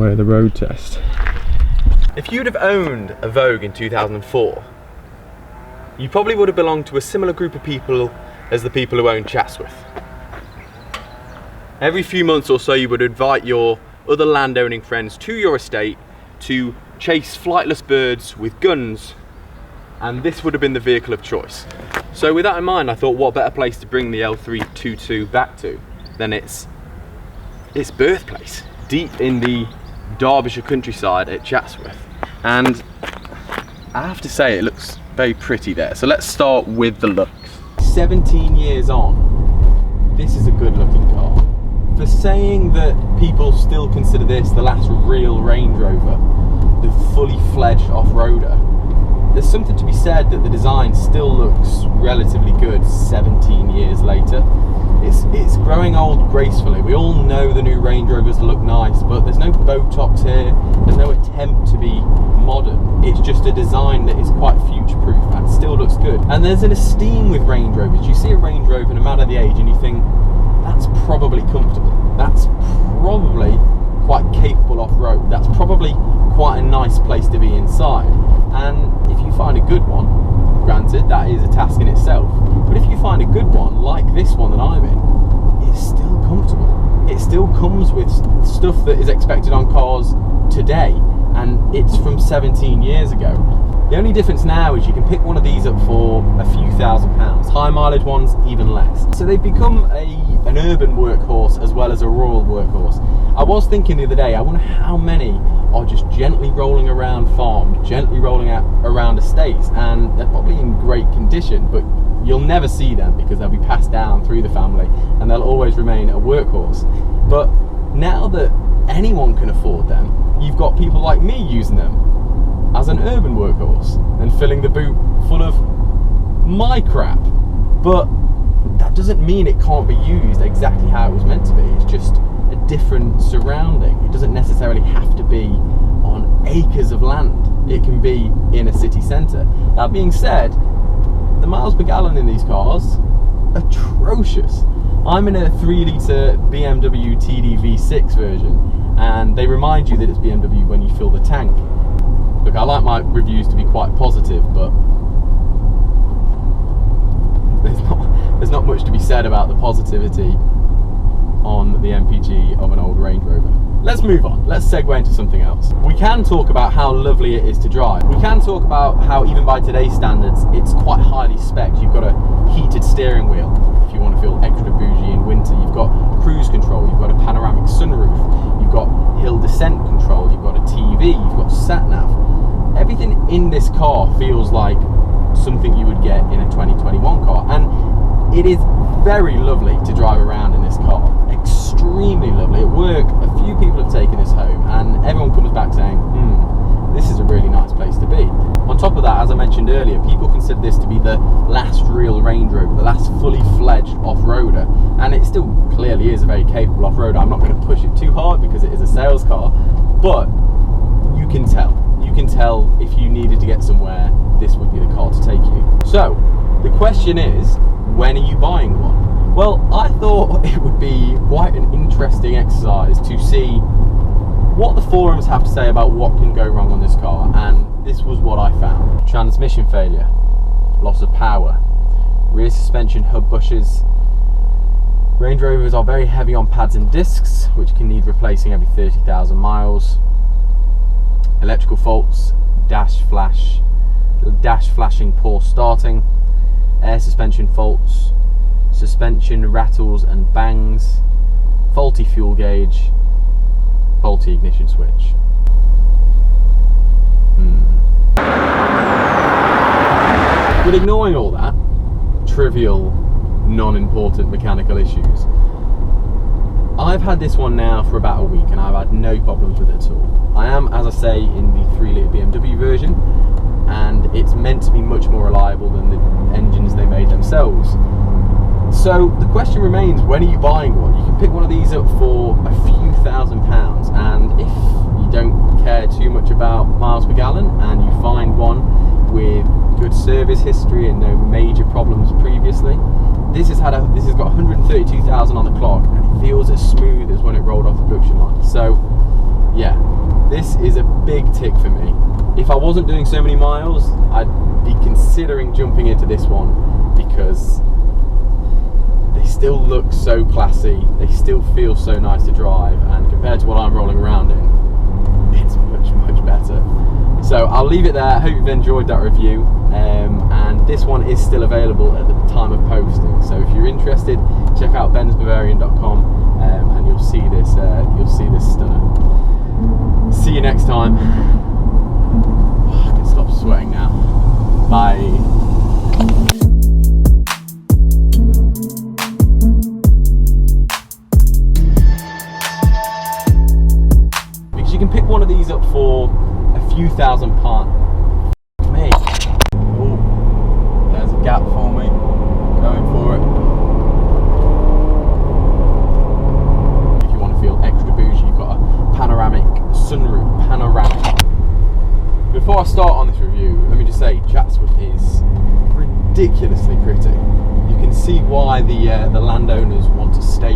way of the road test. If you'd have owned a Vogue in 2004, you probably would have belonged to a similar group of people as the people who own Chatsworth. Every few months or so you would invite your other landowning friends to your estate to chase flightless birds with guns, and this would have been the vehicle of choice. So with that in mind, I thought what better place to bring the L322 back to than its birthplace, deep in the Derbyshire countryside at Chatsworth. And I have to say it looks very pretty there. So let's start with the looks. 17 years on, this is a good looking car. For saying that people still consider this the last real Range Rover, the fully fledged off-roader, there's something to be said that the design still looks relatively good 17 years later. It's growing old gracefully. We all know the new Range Rovers look nice, but there's no Botox here, there's no attempt to be modern. It's just a design that is quite future-proof and still looks good. And there's an esteem with Range Rovers. You see a Range Rover no matter the age and you think, that's probably comfortable. That's probably quite capable off-road. That's probably quite a nice place to be inside. And if you find a good one, granted that is a task in itself, but if you find a good one like this one that I'm in, it's still comfortable. It still comes with stuff that is expected on cars today, and it's from 17 years ago. The only difference now is you can pick one of these up for a few £1,000s. High mileage ones, even less. So they've become an urban workhorse as well as a rural workhorse. I was thinking the other day, I wonder how many are just gently rolling around farms, gently rolling around estates, and they're probably in great condition, but you'll never see them because they'll be passed down through the family and they'll always remain a workhorse. But now that anyone can afford them, you've got people like me using them as an urban workhorse and filling the boot full of my crap. But that doesn't mean it can't be used exactly how it was meant to be. It's just a different surrounding. It doesn't necessarily have to be on acres of land. It can be in a city centre. That being said, the miles per gallon in these cars, atrocious. I'm in a 3-litre BMW TD V6 version, and they remind you that it's BMW when you fill the tank. Look, I like my reviews to be quite positive, but there's not much to be said about the positivity on the MPG of an old Range Rover. Let's move on. Let's segue into something else. We can talk about how lovely it is to drive. We can talk about how, even by today's standards, it's quite highly spec'd. You've got a heated steering wheel if you want to feel extra bougie in winter. You've got cruise control. You've got a panoramic sunroof. You've got hill descent control. You've got a TV. You've got sat nav. Everything in this car feels like something you would get in a 2021 car, and it is very lovely to drive around in this car. Extremely lovely. At work, a few people have taken this home and everyone comes back saying, this is a really nice place to be. On top of that, as I mentioned earlier, people consider this to be the last real Range Rover, the last fully fledged off-roader, and it still clearly is a very capable off-roader. I'm not going to push it too hard because it is a sales car, but you can tell. You can tell if you needed to get somewhere, this would be the car to take you. So, the question is, when are you buying one? Well, I thought it would be quite an interesting exercise to see what the forums have to say about what can go wrong on this car, and this was what I found. Transmission failure, loss of power, rear suspension hub bushes. Range Rovers are very heavy on pads and discs, which can need replacing every 30,000 miles. Electrical faults, dash flashing, poor starting, air suspension faults, suspension rattles and bangs, faulty fuel gauge, faulty ignition switch. But ignoring all that, trivial, non-important mechanical issues, I've had this one now for about a week and I've had no problems with it at all. I am, as I say, in the 3-litre BMW version, and it's meant to be much more reliable than the engines they made themselves. So the question remains, when are you buying one? You can pick one of these up for a few £1,000s, and if you don't care too much about miles per gallon and you find one with good service history and no major problems previously, this has got 132,000 on the clock and it feels as smooth as when it rolled off the production line. So yeah, this is a big tick for me. If I wasn't doing so many miles, I'd be considering jumping into this one, because they still look so classy, they still feel so nice to drive, and compared to what I'm rolling around in, it's much, much better. So I'll leave it there. I hope you've enjoyed that review, and this one is still available at the time of posting, so if you're interested, check out bensbavarian.com, and you'll see this stunner. See you next time. I can stop sweating now. Bye. You can pick one of these up for a few £1,000. Me. Oh, there's a gap for me. Going for it. If you want to feel extra bougie, you've got a panoramic sunroof. Before I start on this review, let me just say Chatswood is ridiculously pretty. You can see why the landowners want to stay